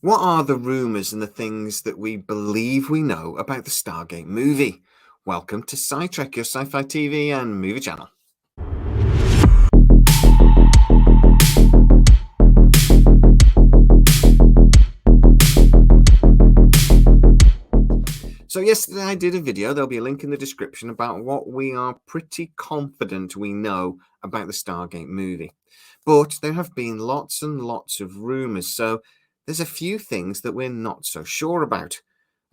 What are the rumours and the things that we believe we know about the Stargate movie? Welcome to Scitrek, your sci-fi TV and movie channel. So yesterday I did a video, there'll be a link in the description, about what we are pretty confident we know about the Stargate movie. But there have been lots and lots of rumours, so there's a few things that we're not so sure about.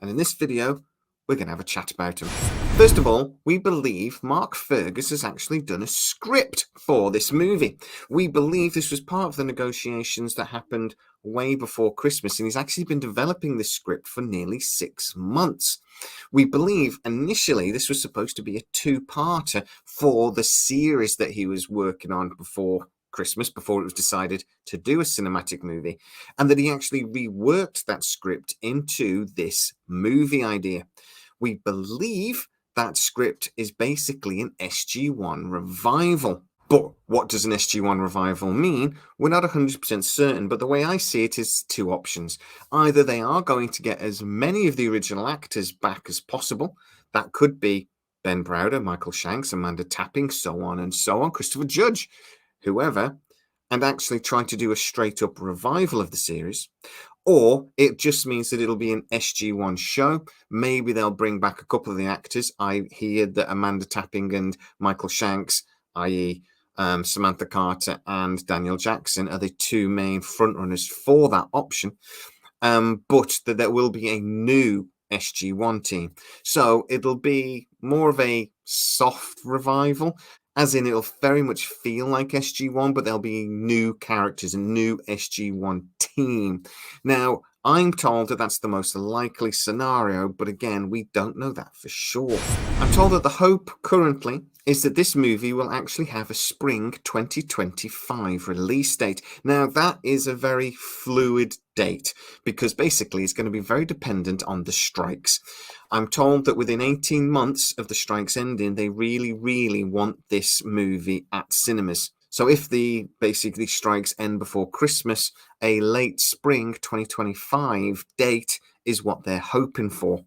And in this video, we're going to have a chat about them. First of all, we believe Mark Fergus has actually done a script for this movie. We believe this was part of the negotiations that happened way before Christmas, and he's actually been developing this script for nearly 6 months. We believe initially this was supposed to be a two-parter for the series that he was working on before Christmas, before it was decided to do a cinematic movie, and that he actually reworked that script into this movie idea. We believe that script is basically an SG-1 revival. But what does an SG-1 revival mean? We're not 100% certain, but the way I see it is two options. Either they are going to get as many of the original actors back as possible. That could be Ben Browder, Michael Shanks, Amanda Tapping, so on and so on, Christopher Judge, whoever, and actually try to do a straight-up revival of the series. Or it just means that it'll be an SG-1 show. Maybe they'll bring back a couple of the actors. I hear that Amanda Tapping and Michael Shanks, i.e. Samantha Carter and Daniel Jackson, are the two main frontrunners for that option. But that there will be a new SG-1 team. So it'll be more of a soft revival, as in it'll very much feel like SG-1, but there'll be new characters, a new SG-1 team. Now, I'm told that that's the most likely scenario, but again, we don't know that for sure. I'm told that the hope currently is that this movie will actually have a spring 2025 release date. Now, that is a very fluid date because basically it's going to be very dependent on the strikes. I'm told that within 18 months of the strikes ending, they really want this movie at cinemas. So if the basically strikes end before Christmas, a late spring 2025 date is what they're hoping for.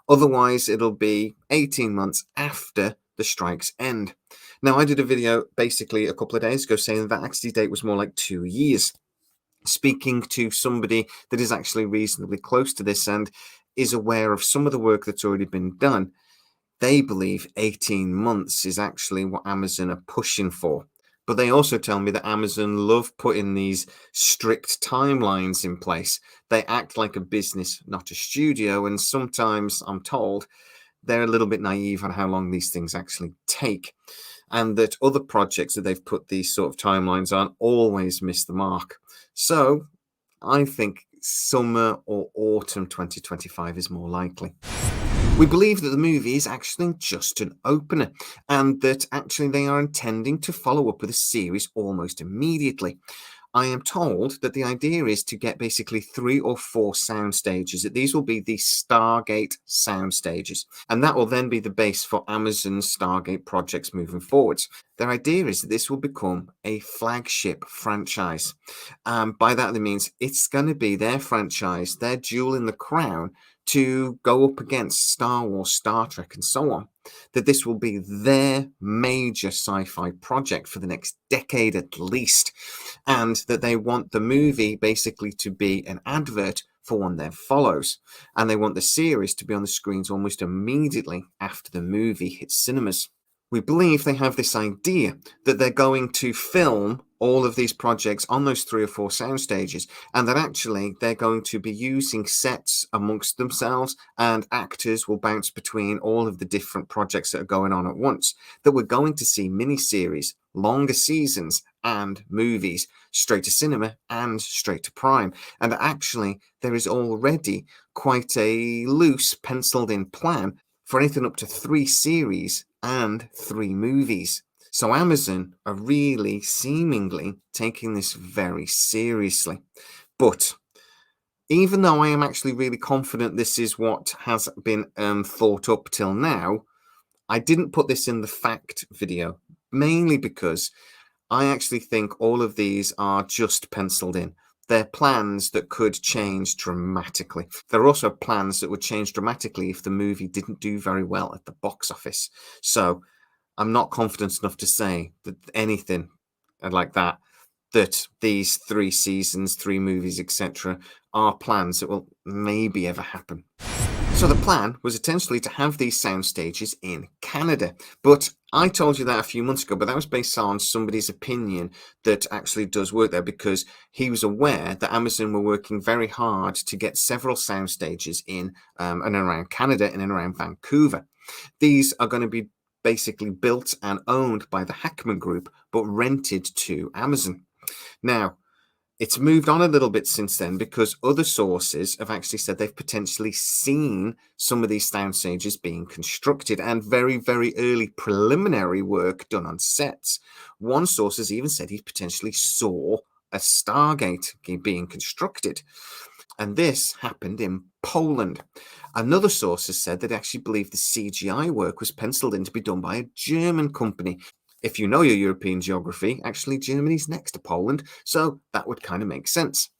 Otherwise, it'll be 18 months after the strikes end. Now, I did a video basically a couple of days ago saying that actually date was more like 2 years. Speaking to somebody that is actually reasonably close to this and is aware of some of the work that's already been done, they believe 18 months is actually what Amazon are pushing for. But they also tell me that Amazon love putting these strict timelines in place. They act like a business, not a studio, and sometimes, I'm told, they're a little bit naive on how long these things actually take, and that other projects that they've put these sort of timelines on always miss the mark. So I think summer or autumn 2025 is more likely. We believe that the movie is actually just an opener, and that actually they are intending to follow up with a series almost immediately. I am told that the idea is to get basically 3 or 4 sound stages, that these will be the Stargate sound stages, and that will then be the base for Amazon's Stargate projects moving forwards. Their idea is that this will become a flagship franchise. By that, it means it's going to be their franchise, their jewel in the crown, to go up against Star Wars, Star Trek, and so on. That this will be their major sci-fi project for the next decade at least, and that they want the movie basically to be an advert for one that follows, and they want the series to be on the screens almost immediately after the movie hits cinemas. We believe they have this idea that they're going to film all of these projects on those 3 or 4 sound stages, and that actually they're going to be using sets amongst themselves, and actors will bounce between all of the different projects that are going on at once. That we're going to see miniseries, longer seasons, and movies straight to cinema and straight to Prime. And actually, there is already quite a loose, penciled in plan for anything up to 3 series and 3 movies. So Amazon are really seemingly taking this very seriously. But even though I am actually really confident this is what has been thought up till now, I didn't put this in the fact video, mainly because I actually think all of these are just penciled in. They're plans that could change dramatically. There are also plans that would change dramatically if the movie didn't do very well at the box office. So I'm not confident enough to say that anything like that, that these 3 seasons, 3 movies, etc., are plans that will maybe ever happen. So the plan was essentially to have these sound stages in Canada. But I told you that a few months ago, but that was based on somebody's opinion that actually does work there, because he was aware that Amazon were working very hard to get several sound stages in and around Canada and around Vancouver. These are going to be basically built and owned by the Hackman Group, but rented to Amazon. Now, it's moved on a little bit since then, because other sources have actually said they've potentially seen some of these sound stages being constructed and very, very early preliminary work done on sets. One source has even said he potentially saw a Stargate being constructed. And this happened in Poland. Another source has said that they actually believe the CGI work was penciled in to be done by a German company. If you know your European geography, actually Germany's next to Poland, so that would kind of make sense.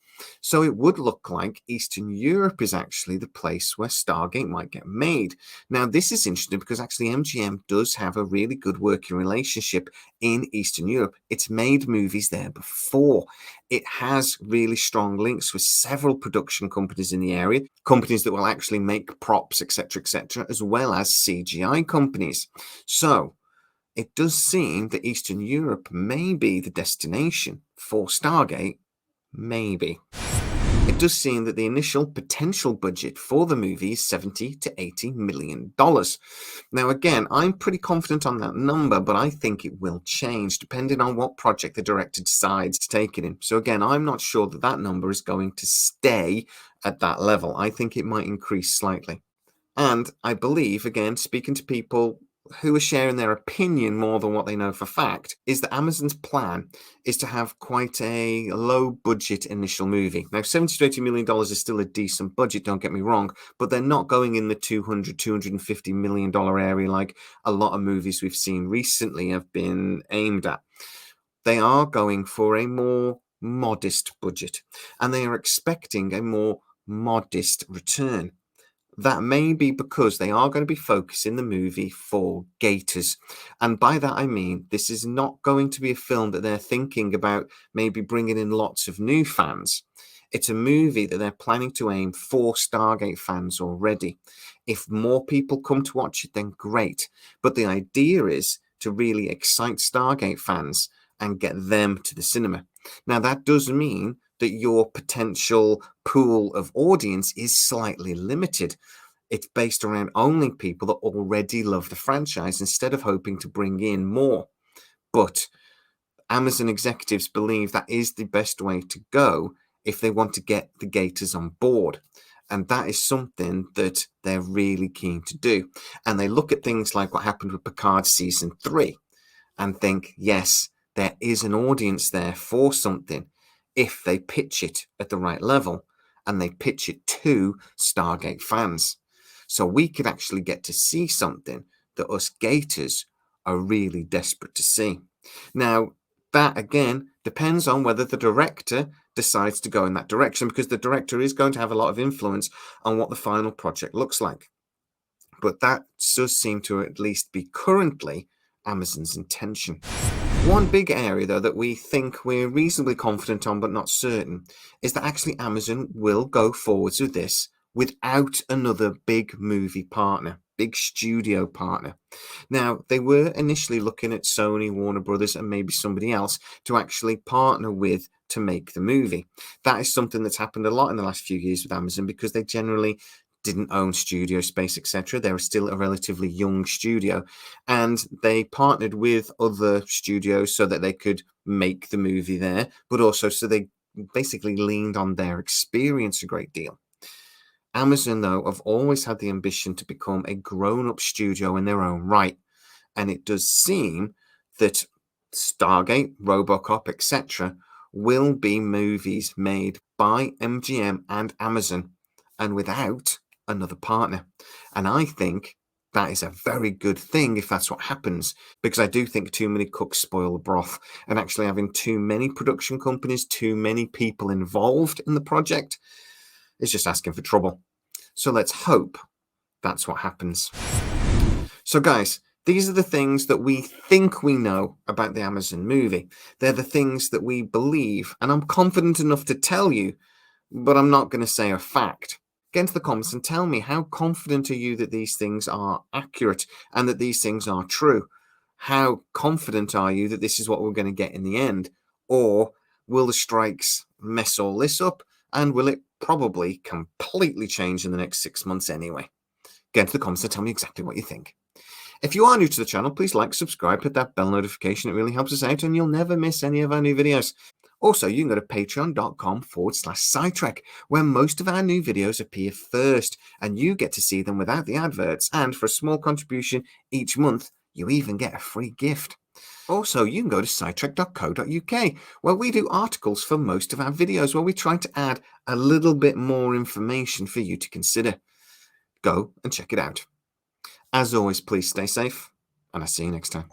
So it would look like Eastern Europe is actually the place where Stargate might get made. Now, this is interesting because actually MGM does have a really good working relationship in Eastern Europe. It's made movies there before. It has really strong links with several production companies in the area, companies that will actually make props, etc., as well as CGI companies. So it does seem that Eastern Europe may be the destination for Stargate. Maybe. It does seem that the initial potential budget for the movie is $70 to $80 million. Now, again, I'm pretty confident on that number, but I think it will change depending on what project the director decides to take it in. So, again, I'm not sure that that number is going to stay at that level. I think it might increase slightly. And I believe, again, speaking to people who are sharing their opinion more than what they know for fact, is that Amazon's plan is to have quite a low budget initial movie. Now, $70 to $80 million is still a decent budget, don't get me wrong, but they're not going in the $200, $250 million area like a lot of movies we've seen recently have been aimed at. They are going for a more modest budget, and they are expecting a more modest return. That may be because they are going to be focusing the movie for gators. And by that, I mean, this is not going to be a film that they're thinking about maybe bringing in lots of new fans. It's a movie that they're planning to aim for Stargate fans already. If more people come to watch it, then great. But the idea is to really excite Stargate fans and get them to the cinema. Now, that does mean that your potential pool of audience is slightly limited. It's based around only people that already love the franchise instead of hoping to bring in more. But Amazon executives believe that is the best way to go if they want to get the Gators on board. And that is something that they're really keen to do. And they look at things like what happened with Picard season 3 and think, yes, there is an audience there for something if they pitch it at the right level and they pitch it to Stargate fans. So we could actually get to see something that us Gators are really desperate to see. Now, that again depends on whether the director decides to go in that direction, because the director is going to have a lot of influence on what the final project looks like. But that does seem to at least be currently Amazon's intention. One big area, though, that we think we're reasonably confident on but not certain is that actually Amazon will go forwards with this without another big movie partner, big studio partner. Now, they were initially looking at Sony, Warner Brothers, and maybe somebody else to actually partner with to make the movie. That is something that's happened a lot in the last few years with Amazon, because they generally didn't own studio space, etc. They were still a relatively young studio, and they partnered with other studios so that they could make the movie there, but also so they basically leaned on their experience a great deal. Amazon, though, have always had the ambition to become a grown-up studio in their own right, and it does seem that Stargate, RoboCop, etc., will be movies made by MGM and Amazon, and without another partner. And I think That is a very good thing if that's what happens, because I do think too many cooks spoil the broth, and actually having too many production companies, too many people involved in the project is just asking for trouble. So let's hope that's what happens. So guys, these are the things that we think we know about the Amazon movie. They're the things that we believe, and I'm confident enough to tell you, but I'm not going to say a fact. Get into the comments and tell me, how confident are you that these things are accurate and that these things are true? How confident are you that this is what we're going to get in the end? Or will the strikes mess all this up? And will it probably completely change in the next 6 months anyway? Get into the comments and tell me exactly what you think. If you are new to the channel, please like, subscribe, hit that bell notification. It really helps us out and you'll never miss any of our new videos. Also, you can go to patreon.com/Scitrek, where most of our new videos appear first, and you get to see them without the adverts. And for a small contribution each month, you even get a free gift. Also, you can go to scitrek.co.uk, where we do articles for most of our videos, where we try to add a little bit more information for you to consider. Go and check it out. As always, please stay safe, and I'll see you next time.